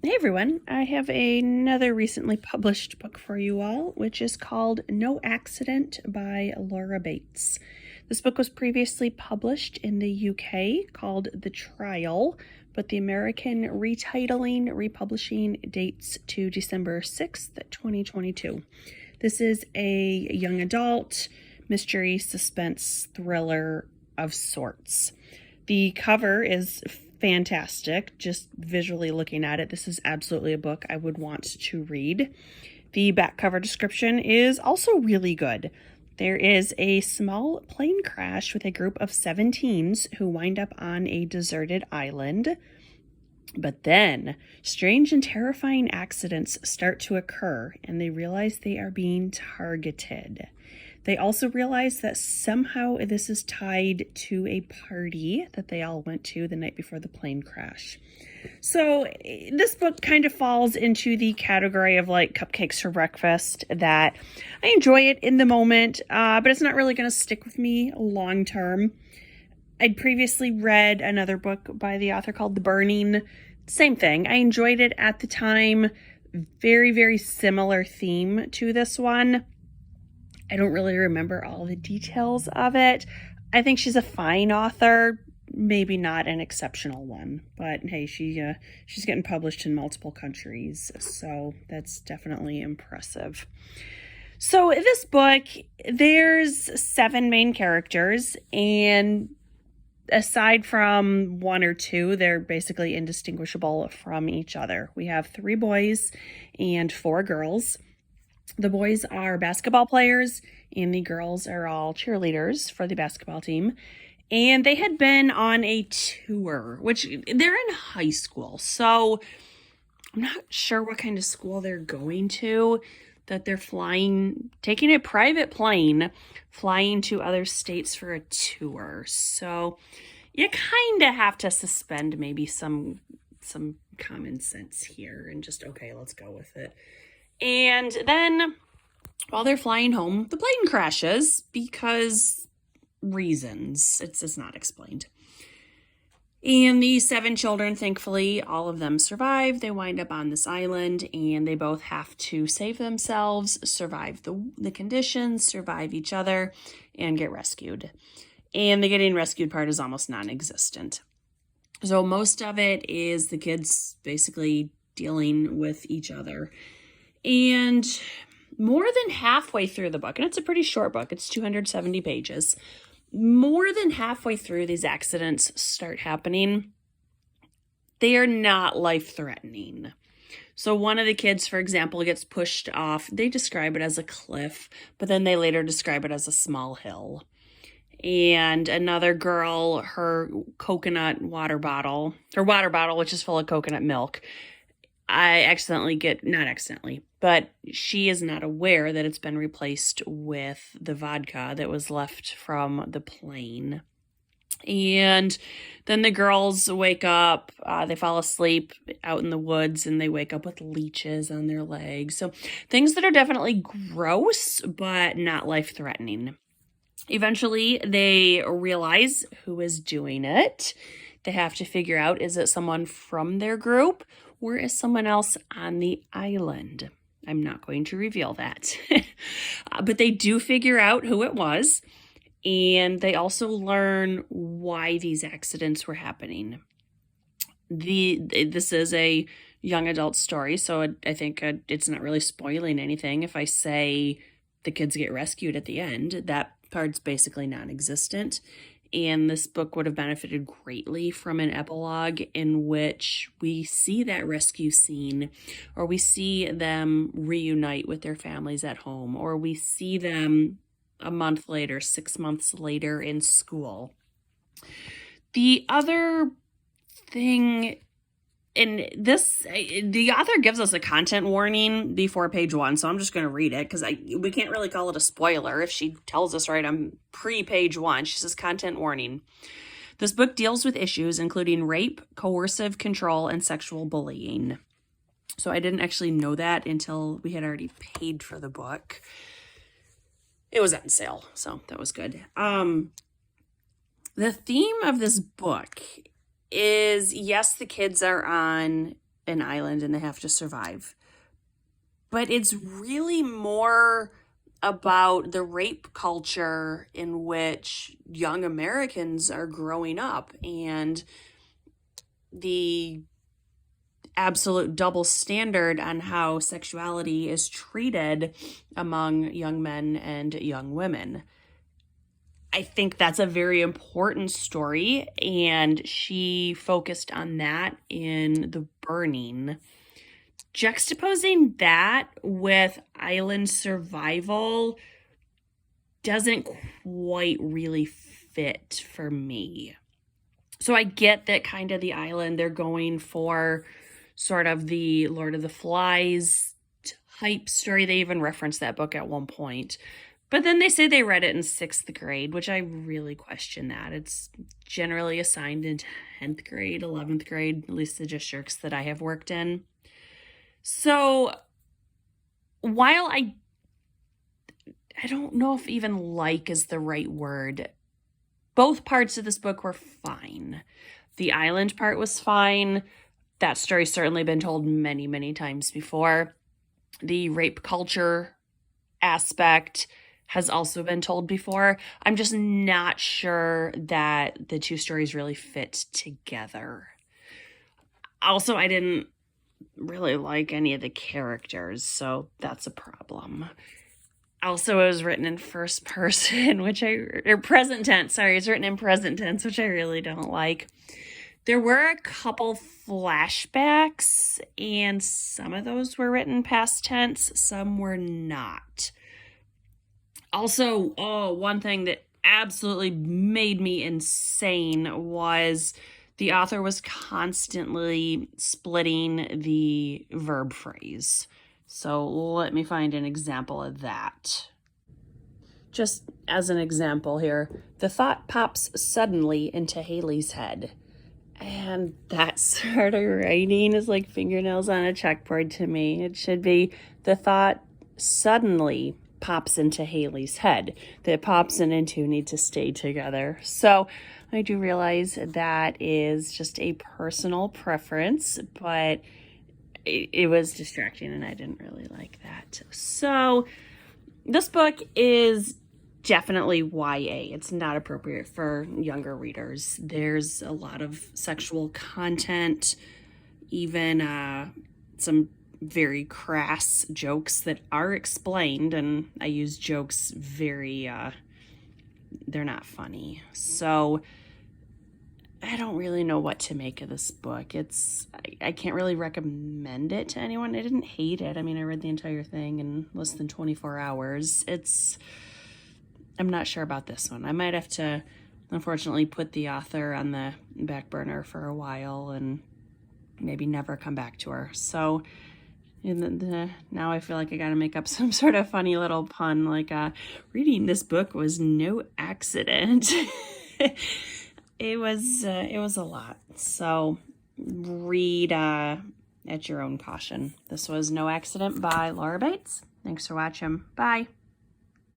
Hey everyone, I have another recently published book for you all, which is called No Accident by Laura Bates. This book was previously published in the UK called The Trial, but the American republishing dates to December 6th, 2022. This is a young adult mystery suspense thriller of sorts. The cover is fantastic, just visually looking at it. This is absolutely a book I would want to read. The back cover description is also really good. There is a small plane crash with a group of 7 teens who wind up on a deserted island. But then, strange and terrifying accidents start to occur, and they realize they are being targeted. They also realize that somehow this is tied to a party that they all went to the night before the plane crash. So this book kind of falls into the category of like cupcakes for breakfast, that I enjoy it in the moment, but it's not really going to stick with me long term. I'd previously read another book by the author called The Burning. Same thing. I enjoyed it at the time. Very, very similar theme to this one. I don't really remember all the details of it. I think she's a fine author, maybe not an exceptional one, but hey, she's getting published in multiple countries, so that's definitely impressive. So in this book, there's 7 main characters, and aside from 1 or 2, they're basically indistinguishable from each other. We have 3 boys and 4 girls. The boys are basketball players, and the girls are all cheerleaders for the basketball team. And they had been on a tour, which they're in high school. So I'm not sure what kind of school they're going to, that they're taking a private plane, flying to other states for a tour. So you kind of have to suspend maybe some common sense here and just, okay, let's go with it. And then while they're flying home, the plane crashes because reasons. It's not explained. And the 7 children, thankfully, all of them survive. They wind up on this island, and they both have to save themselves, survive the conditions, survive each other, and get rescued. And the getting rescued part is almost non-existent. So most of it is the kids basically dealing with each other. And more than halfway through the book, and it's a pretty short book, it's 270 pages, more than halfway through these accidents start happening. They are not life-threatening. So one of the kids, for example, gets pushed off. They describe it as a cliff, but then they later describe it as a small hill. And another girl, her water bottle, which is full of coconut milk, but she is not aware that it's been replaced with the vodka that was left from the plane. And then the girls wake up, they fall asleep out in the woods, and they wake up with leeches on their legs. So things that are definitely gross, but not life-threatening. Eventually, they realize who is doing it. They have to figure out, is it someone from their group, or is someone else on the island? I'm not going to reveal that. But they do figure out who it was, and they also learn why these accidents were happening. This is a young adult story, so I think it's not really spoiling anything if I say the kids get rescued at the end. That part's basically non-existent. And this book would have benefited greatly from an epilogue in which we see that rescue scene, or we see them reunite with their families at home, or we see them a month later, 6 months later in school. The other thing in this, the author gives us a content warning before page 1, so I'm just going to read it because we can't really call it a spoiler if she tells us right on pre-page 1. She says, content warning. This book deals with issues including rape, coercive control, and sexual bullying. So I didn't actually know that until we had already paid for the book. It was on sale, so that was good. The theme of this book is, yes, the kids are on an island and they have to survive. But it's really more about the rape culture in which young Americans are growing up and the absolute double standard on how sexuality is treated among young men and young women. I think that's a very important story, and she focused on that in The Burning. Juxtaposing that with island survival doesn't quite really fit for me. So I get that kind of the island, they're going for sort of the Lord of the Flies type story. They even referenced that book at one point. But then they say they read it in 6th grade, which I really question that. It's generally assigned in 10th grade, 11th grade, at least the districts that I have worked in. So while I don't know if even like is the right word, both parts of this book were fine. The island part was fine. That story's certainly been told many, many times before. The rape culture aspect has also been told before. I'm just not sure that the two stories really fit together. Also, I didn't really like any of the characters, so that's a problem. Also, it was written in first person, present tense. Sorry, it's written in present tense, which I really don't like. There were a couple flashbacks, and some of those were written past tense, some were not. Also, one thing that absolutely made me insane was the author was constantly splitting the verb phrase. So let me find an example of that. Just as an example here, the thought pops suddenly into Haley's head. And that sort of writing is like fingernails on a chalkboard to me. It should be the thought suddenly pops into Haley's head. The pops and two need to stay together. So I do realize that is just a personal preference, but it was distracting and I didn't really like that. So this book is definitely YA. It's not appropriate for younger readers. There's a lot of sexual content, even some very crass jokes that are explained, and I use jokes very, they're not funny. So I don't really know what to make of this book. I can't really recommend it to anyone. I didn't hate it. I mean, I read the entire thing in less than 24 hours. I'm not sure about this one. I might have to, unfortunately, put the author on the back burner for a while and maybe never come back to her. So now I feel like I got to make up some sort of funny little pun, like reading this book was no accident. It was a lot. So read at your own caution. This was No Accident by Laura Bates. Thanks for watching. Bye.